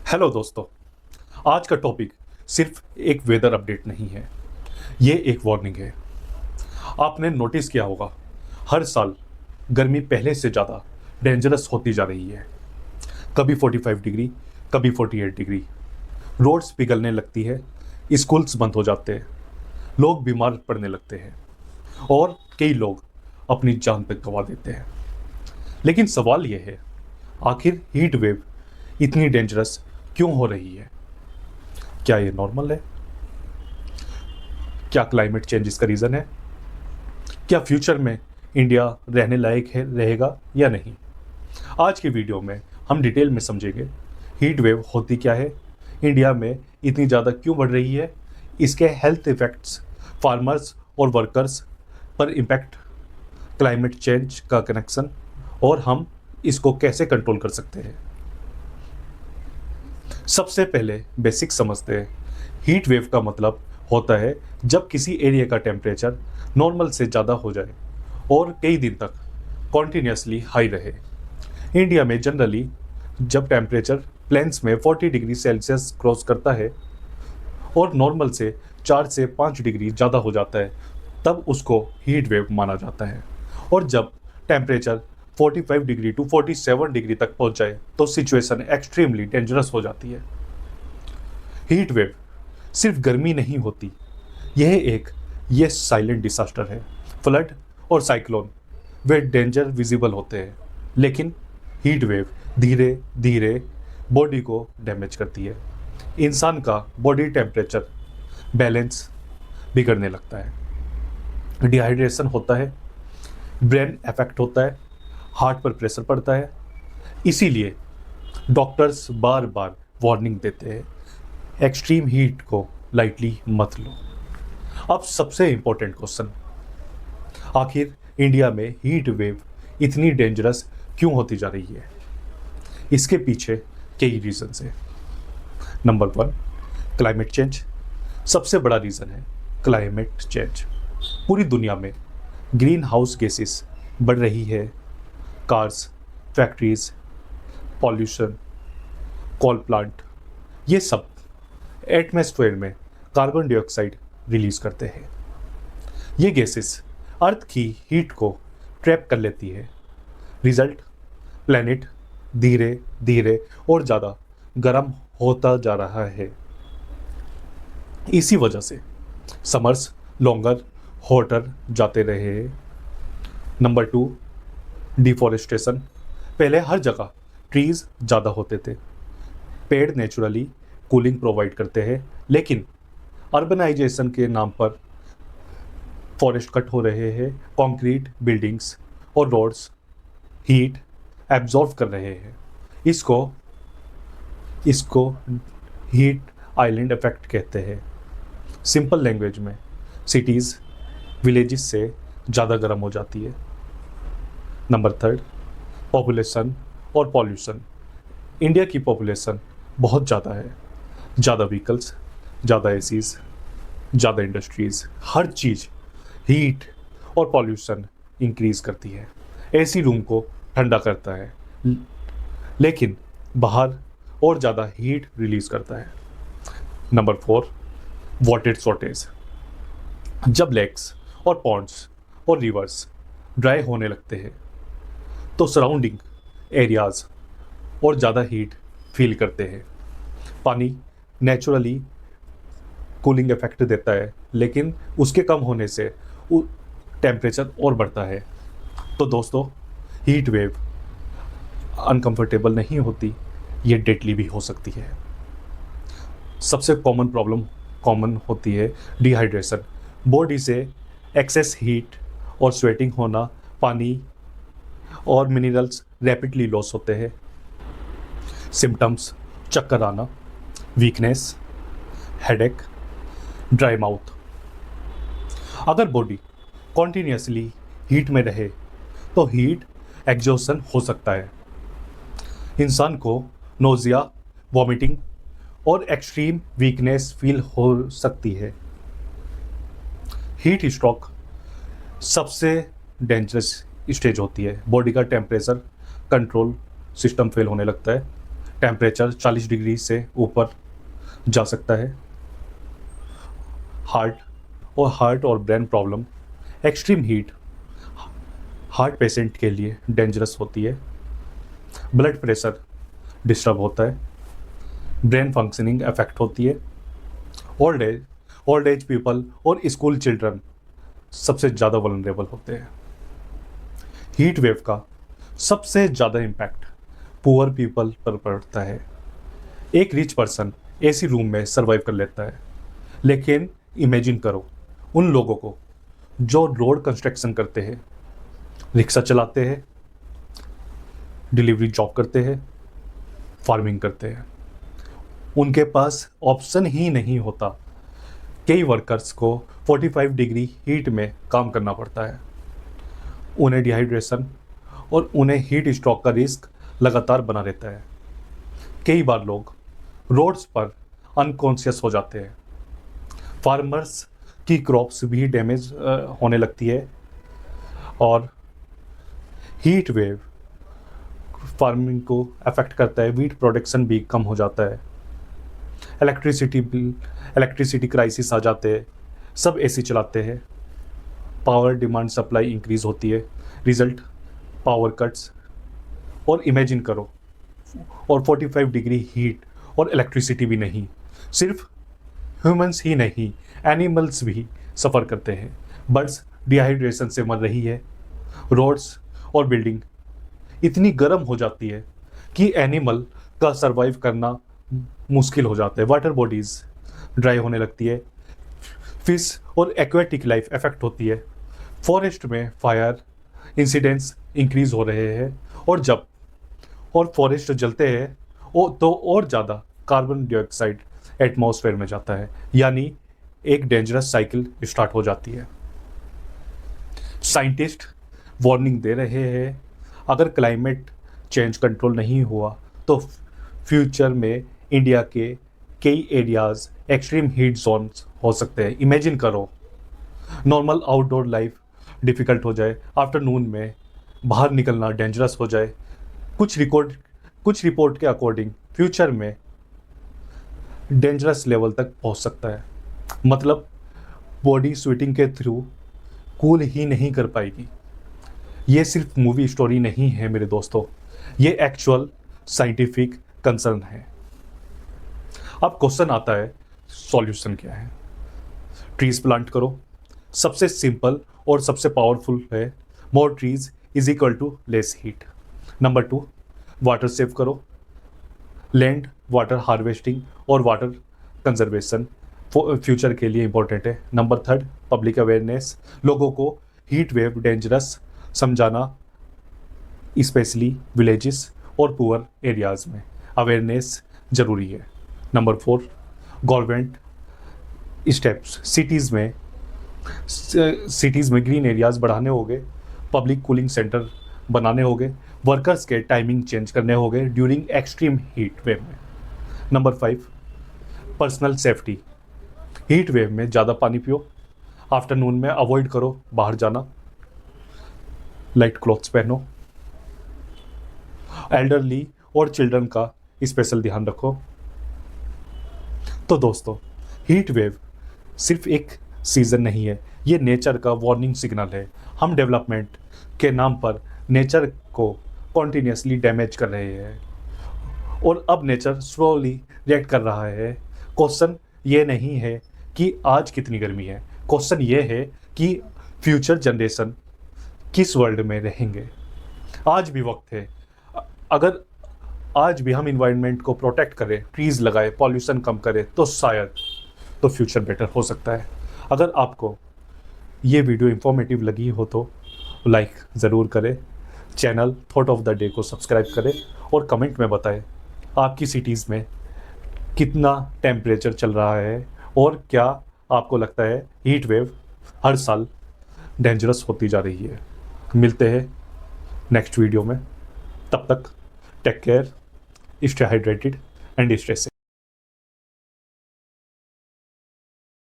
Hello दोस्तों। आज का टॉपिक सिर्फ एक वेदर अपडेट नहीं है, ये एक वार्निंग है। आपने नोटिस किया होगा, हर साल गर्मी पहले से ज़्यादा डेंजरस होती जा रही है। कभी 45 डिग्री, कभी 48 डिग्री। रोड्स पिघलने लगती है, स्कूल्स बंद हो जाते हैं, लोग बीमार पड़ने लगते हैं और कई लोग अपनी जान तक गंवा देते हैं। लेकिन सवाल यह है, आखिर हीट वेव इतनी डेंजरस क्यों हो रही है? क्या ये नॉर्मल है? क्या क्लाइमेट चेंज इसका रीज़न है? क्या फ्यूचर में इंडिया रहने लायक है रहेगा या नहीं? आज की वीडियो में हम डिटेल में समझेंगे हीट वेव होती क्या है, इंडिया में इतनी ज़्यादा क्यों बढ़ रही है, इसके हेल्थ इफ़ेक्ट्स, फार्मर्स और वर्कर्स पर इम्पैक्ट, क्लाइमेट चेंज का कनेक्शन और हम इसको कैसे कंट्रोल कर सकते हैं। सबसे पहले बेसिक समझते हैं। हीट वेव का मतलब होता है जब किसी एरिया का टेम्परेचर नॉर्मल से ज़्यादा हो जाए और कई दिन तक कॉन्टिन्यूसली हाई रहे। इंडिया में जनरली जब टेम्परेचर प्लेन्स में 40 डिग्री सेल्सियस क्रॉस करता है और नॉर्मल से 4 से 5 डिग्री ज़्यादा हो जाता है, तब उसको हीट वेव माना जाता है। और जब टेम्परेचर 45 डिग्री टू 47 डिग्री तक पहुंच जाए तो सिचुएशन एक्सट्रीमली डेंजरस हो जाती है। हीट वेव सिर्फ गर्मी नहीं होती, यह साइलेंट डिसास्टर है। फ्लड और साइक्लोन वे डेंजर विजिबल होते हैं, लेकिन हीट वेव धीरे धीरे बॉडी को डैमेज करती है। इंसान का बॉडी टेम्परेचर बैलेंस बिगड़ने लगता है, डिहाइड्रेशन होता है, ब्रेन अफेक्ट होता है, हार्ट पर प्रेशर पड़ता है। इसीलिए डॉक्टर्स बार बार वार्निंग देते हैं, एक्सट्रीम हीट को लाइटली मत लो। अब सबसे इंपॉर्टेंट क्वेश्चन, आखिर इंडिया में हीट वेव इतनी डेंजरस क्यों होती जा रही है? इसके पीछे कई रीजंस हैं। Number 1, climate change. सबसे बड़ा रीज़न है क्लाइमेट चेंज। पूरी दुनिया में ग्रीन हाउस गैसेस बढ़ रही है। Cars, factories, pollution, coal plant, ये सब एटमॉस्फेयर में कार्बन डाइऑक्साइड रिलीज करते हैं। ये गैसेस अर्थ की हीट को ट्रैप कर लेती है। रिजल्ट, प्लैनेट धीरे धीरे और ज़्यादा गर्म होता जा रहा है। इसी वजह से समर्स लॉन्गर हॉटर जाते रहे हैं। Number 2, deforestation. पहले हर जगह ट्रीज ज़्यादा होते थे, पेड़ नेचुरली कूलिंग प्रोवाइड करते हैं, लेकिन अर्बनाइजेशन के नाम पर फॉरेस्ट कट हो रहे हैं। कंक्रीट बिल्डिंग्स और रोड्स हीट एब्जॉर्ब कर रहे हैं। इसको इसको हीट आइलैंड इफेक्ट कहते हैं। सिंपल लैंग्वेज में सिटीज़ विलेजेस से ज़्यादा गर्म हो जाती है। नंबर 3, पॉपुलेशन और पॉल्यूशन। इंडिया की पॉपुलेशन बहुत ज़्यादा है, ज़्यादा व्हीकल्स, ज़्यादा एसीज, ज़्यादा इंडस्ट्रीज़, हर चीज़ हीट और पॉल्यूशन इंक्रीज़ करती है। एसी रूम को ठंडा करता है, लेकिन बाहर और ज़्यादा हीट रिलीज़ करता है। Number 4, water shortage. जब लेक्स और पॉन्ड्स और रिवर्स ड्राई होने लगते हैं तो सराउंडिंग एरियाज़ और ज़्यादा हीट फील करते हैं। पानी नेचुरली कूलिंग इफेक्ट देता है, लेकिन उसके कम होने से टेम्परेचर और बढ़ता है। तो दोस्तों, हीट वेव अनकंफर्टेबल नहीं होती, ये डेडली भी हो सकती है। सबसे कॉमन होती है डिहाइड्रेशन। बॉडी से एक्सेस हीट और स्वेटिंग होना, पानी और मिनरल्स रैपिडली लॉस होते हैं। सिम्टम्स, चक्कर आना, वीकनेस, हेडेक, ड्राई माउथ। अगर बॉडी कॉन्टिन्यूसली हीट में रहे तो हीट एग्जॉशन हो सकता है। इंसान को नोज़िया, वॉमिटिंग और एक्सट्रीम वीकनेस फील हो सकती है। हीट स्ट्रोक सबसे डेंजरस स्टेज होती है। बॉडी का टेम्परेचर कंट्रोल सिस्टम फेल होने लगता है, टेम्परेचर 40 डिग्री से ऊपर जा सकता है। हार्ट और brain problem, extreme heat heart patient के लिए डेंजरस होती है। ब्लड प्रेशर डिस्टर्ब होता है। ब्रेन फंक्शनिंग अफेक्ट होती है। ओल्ड एज पीपल और स्कूल चिल्ड्रन सबसे ज़्यादा वल्नरेबल होते हैं। हीट वेव का सबसे ज़्यादा इम्पैक्ट पुअर पीपल पर पड़ता है। एक रिच पर्सन एसी रूम में सर्वाइव कर लेता है, लेकिन इमेजिन करो उन लोगों को जो रोड कंस्ट्रक्शन करते हैं, रिक्शा चलाते हैं, डिलीवरी जॉब करते हैं, फार्मिंग करते हैं। उनके पास ऑप्शन ही नहीं होता। कई वर्कर्स को 45 डिग्री हीट में काम करना पड़ता है। उन्हें डिहाइड्रेशन और उन्हें हीट स्ट्रोक का रिस्क लगातार बना रहता है। कई बार लोग रोड्स पर अनकॉन्शियस हो जाते हैं। फार्मर्स की क्रॉप्स भी डैमेज होने लगती है और हीट वेव फार्मिंग को अफेक्ट करता है। वीट प्रोडक्शन भी कम हो जाता है। इलेक्ट्रिसिटी क्राइसिस आ जाते हैं। सब एसी चलाते हैं। पावर डिमांड सप्लाई इंक्रीज होती है। Result power cuts. और इमेजिन करो, और 45 डिग्री हीट और इलेक्ट्रिसिटी भी नहीं, सिर्फ ह्यूमंस ही नहीं, एनिमल्स भी सफ़र करते हैं। बर्ड्स डिहाइड्रेशन से मर रही है। रोड्स और बिल्डिंग इतनी गर्म हो जाती है कि एनिमल का सरवाइव करना मुश्किल हो जाता है। वाटर बॉडीज़ ड्राई होने लगती है। फिश और एक्वेटिक लाइफ इफेक्ट होती है। फॉरेस्ट में फायर इंसिडेंट्स इंक्रीज हो रहे हैं, और फॉरेस्ट जलते हैं तो और ज़्यादा कार्बन डाइऑक्साइड एटमॉस्फेयर में जाता है, यानी एक डेंजरस साइकिल स्टार्ट हो जाती है। साइंटिस्ट वार्निंग दे रहे हैं, अगर क्लाइमेट चेंज कंट्रोल नहीं हुआ तो फ्यूचर में इंडिया के कई एरियाज एक्सट्रीम हीट जोन्स हो सकते हैं। इमेजिन करो, नॉर्मल आउटडोर लाइफ डिफ़िकल्ट हो जाए, आफ्टरनून में बाहर निकलना डेंजरस हो जाए। कुछ रिपोर्ट के अकॉर्डिंग फ्यूचर में डेंजरस लेवल तक पहुंच सकता है। मतलब बॉडी स्वेटिंग के थ्रू कूल ही नहीं कर पाएगी। ये सिर्फ मूवी स्टोरी नहीं है मेरे दोस्तों, ये एक्चुअल साइंटिफिक कंसर्न है। अब क्वेश्चन आता है, सॉल्यूशन क्या है? ट्रीज प्लांट करो। सबसे सिंपल और सबसे पावरफुल है, more trees is equal to less heat. Number 2, water save करो। लैंड वाटर हार्वेस्टिंग और वाटर कंजर्वेशन फ्यूचर के लिए इंपॉर्टेंट है। Number 3, public awareness. लोगों को हीट वेव डेंजरस समझाना, स्पेशली विलेजेस और पुअर एरियाज़ में अवेयरनेस ज़रूरी है। Number 4, government steps. सिटीज़ में ग्रीन एरियाज़ बढ़ाने होंगे, पब्लिक कूलिंग सेंटर बनाने होंगे, वर्कर्स के टाइमिंग चेंज करने होंगे ड्यूरिंग एक्सट्रीम हीट वेव में। Number 5, personal safety. Heat wave में ज़्यादा पानी पियो, आफ्टरनून में अवॉइड करो बाहर जाना, लाइट क्लॉथ्स पहनो, एल्डरली और चिल्ड्रन का स्पेशल ध्यान रखो। तो दोस्तों, हीट वेव सिर्फ एक सीज़न नहीं है, ये नेचर का वार्निंग सिग्नल है। हम डेवलपमेंट के नाम पर नेचर को कॉन्टीन्यूसली डैमेज कर रहे हैं और अब नेचर स्लोली रिएक्ट कर रहा है। क्वेश्चन ये नहीं है कि आज कितनी गर्मी है, क्वेश्चन ये है कि फ्यूचर जनरेशन किस वर्ल्ड में रहेंगे। आज भी वक्त है, अगर आज भी हम इन्वायरमेंट को प्रोटेक्ट करें, ट्रीज़ लगाएं, पॉल्यूशन कम करें, तो शायद तो फ्यूचर बेटर हो सकता है। अगर आपको ये वीडियो इंफॉर्मेटिव लगी हो तो लाइक ज़रूर करें, channel thought of the day को सब्सक्राइब करें और कमेंट में बताएं आपकी सिटीज़ में कितना टेम्परेचर चल रहा है और क्या आपको लगता है हीट वेव हर साल डेंजरस होती जा रही है। मिलते हैं नेक्स्ट वीडियो में, तब तक take care, stay hydrated and stay safe.